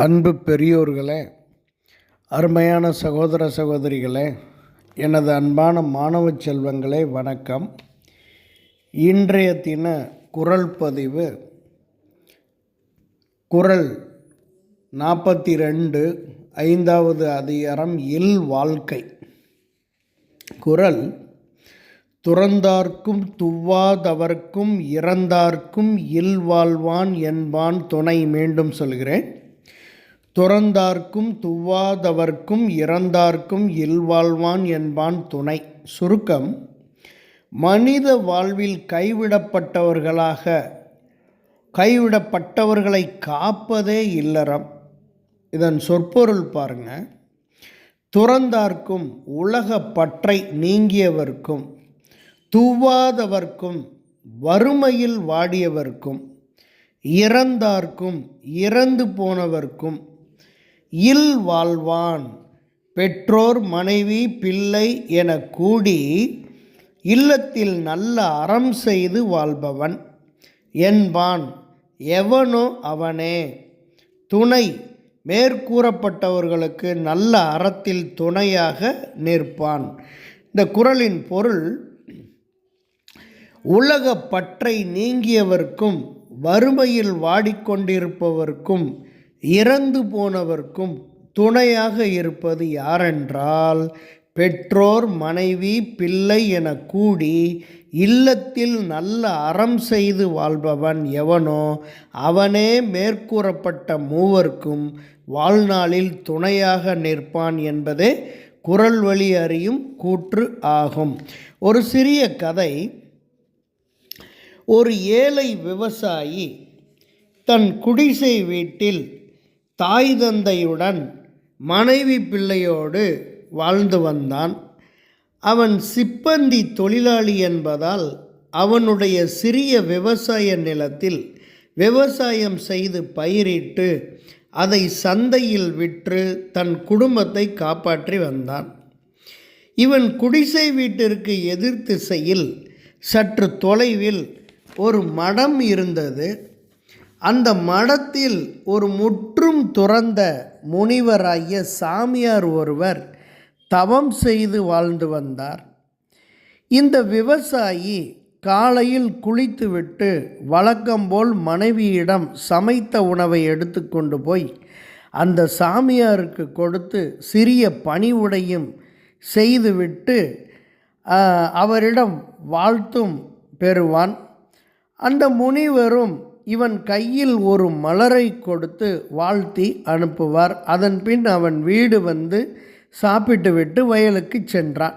அன்பு பெரியோர்களே, அருமையான சகோதர சகோதரிகளே, எனது அன்பான மாணவ செல்வங்களே, வணக்கம். இன்றைய தின குறள் பதிவு குறள் 42 5வது அதிகாரம் இல் வாழ்க்கை. குறள்: துறந்தார்க்கும் துவாதவர்க்கும் இறந்தார்க்கும் இல் வாழ்வான் என்பான் துணை. மீண்டும் சொல்கிறேன். துறந்தார்க்கும் துவாதவர்க்கும் இறந்தார்க்கும் இல்வாழ்வான் என்பான் துணை. சுருக்கம்: மனித வாழ்வில் கைவிடப்பட்டவர்களை காப்பதே இல்லறம். இதன் சொற்பொருள் பாருங்க. துறந்தார்க்கும் உலக பற்றை நீங்கியவர்க்கும், துவாதவர்க்கும் வறுமையில் வாடியவர்க்கும், இறந்தார்க்கும் இறந்து போனவர்க்கும் இல் வாழ்வான் பெற்றோர் மனைவி பிள்ளை என கூடி இல்லத்தில் நல்ல அறம் செய்து வாழ்பவன் என்பான் எவனோ அவனே. துணை: மேற்கூறப்பட்டவர்களுக்கு நல்ல அறத்தில் துணையாக நிற்பான். இந்த குறளின் பொருள்: உலக பற்றை நீங்கியவர்க்கும், வறுமையில் வாடிக்கொண்டிருப்பவர்க்கும், இறந்து போனவர்க்கும் துணையாக இருப்பது யாரென்றால், பெற்றோர் மனைவி பிள்ளை என கூடி இல்லத்தில் நல்ல அறம் செய்து வாழ்பவன் எவனோ அவனே மேற்கூறப்பட்ட மூவர்க்கும் வாழ்நாளில் துணையாக நிற்பான் என்பதே குறள் வழி அறியும் கூற்று ஆகும். ஒரு சிறிய கதை. ஒரு ஏழை விவசாயி தன் குடிசை வீட்டில் தாய் தந்தையுடன் மனைவி பிள்ளையோடு வாழ்ந்து வந்தான். அவன் சிப்பந்தி தொழிலாளி என்பதால் அவனுடைய சிறிய விவசாய நிலத்தில் விவசாயம் செய்து பயிரிட்டு அதை சந்தையில் விற்று தன் குடும்பத்தை காப்பாற்றி வந்தான். இவன் குடிசை வீட்டிற்கு எதிர் திசையில் சற்று தொலைவில் ஒரு மடம் இருந்தது. அந்த மடத்தில் ஒரு முற்றும் துறந்த முனிவராகிய சாமியார் ஒருவர் தவம் செய்து வாழ்ந்து வந்தார். இந்த விவசாயி காலையில் குளித்துவிட்டு வழக்கம்போல் மனைவியிடம் சமைத்த உணவை எடுத்துக்கொண்டு போய் அந்த சாமியாருக்கு கொடுத்து சிறிய பணிவுடையும் செய்துவிட்டு அவரிடம் வாழ்த்தும் பெறுவான். அந்த முனிவரும் இவன் கையில் ஒரு மலரை கொடுத்து வாழ்த்தி அனுப்புவார். அதன் பின் அவன் வீடு வந்து சாப்பிட்டுவிட்டு வயலுக்கு சென்றான்.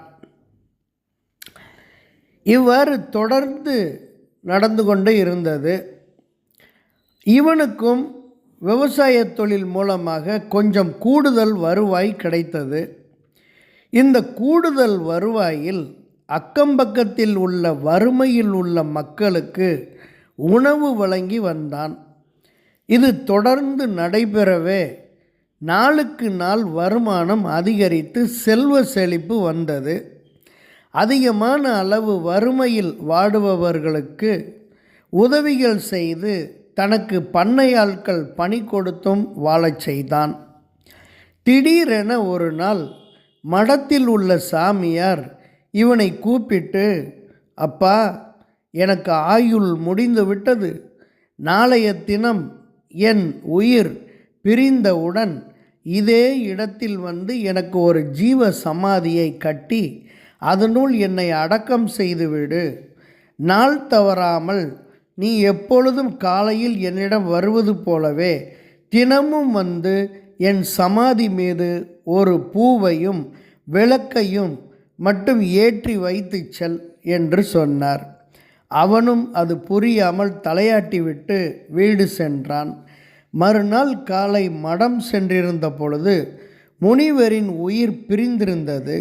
இவ்வாறு தொடர்ந்து நடந்து கொண்டே இருந்தது. இவனுக்கும் விவசாய தொழில் மூலமாக கொஞ்சம் கூடுதல் வருவாய் கிடைத்தது. இந்த கூடுதல் வருவாயில் அக்கம்பக்கத்தில் உள்ள வறுமையில் உள்ள மக்களுக்கு உணவு வழங்கி வந்தான். இது தொடர்ந்து நடைபெறவே நாளுக்கு நாள் வருமானம் அதிகரித்து செல்வ செழிப்பு வந்தது. அதிகமான அளவு வறுமையில் வாடுபவர்களுக்கு உதவிகள் செய்து தனக்கு பண்ணையாட்கள் பணி கொடுத்தும் வாழச் செய்தான். திடீரென ஒரு நாள் மடத்தில் உள்ள சாமியார் இவனை கூப்பிட்டு, அப்பா, எனக்கு ஆயுள் முடிந்து விட்டது. நாளைய தினம் என் உயிர் பிரிந்தவுடன் இதே இடத்தில் வந்து எனக்கு ஒரு ஜீவ சமாதியை கட்டி அதனுள் என்னை அடக்கம் செய்துவிடு. நாள் தவறாமல் நீ எப்பொழுதும் காலையில் என்னிடம் வருவது போலவே தினமும் வந்து என் சமாதி மீது ஒரு பூவையும் விளக்கையும் மட்டும் ஏற்றி வைத்து செல் என்று சொன்னார். அவனும் அது புரியாமல் தலையாட்டிவிட்டு வீடு சென்றான். மறுநாள் காலை மடம் சென்றிருந்த பொழுது முனிவரின் உயிர் பிரிந்திருந்தது.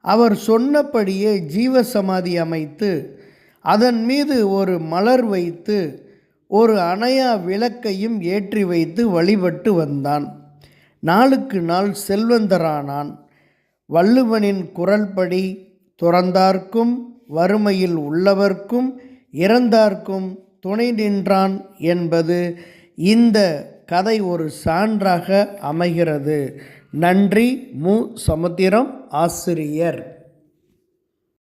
அவர் சொன்னபடியே ஜீவசமாதி அமைத்து அதன் மீது ஒரு மலர் வைத்து ஒரு அணையா விளக்கையும் ஏற்றி வைத்து வழிபட்டு வந்தான். நாளுக்கு நாள் செல்வந்தரானான். வள்ளுவனின் குறள்படி துறந்தார்க்கும் வறுமையில் உள்ளவர்க்கும் இறந்தார்க்கும் துணை நின்றான் என்பது இந்த கதை ஒரு சான்றாக அமைகிறது. நன்றி. மு. சமுத்திரம், ஆசிரியர்.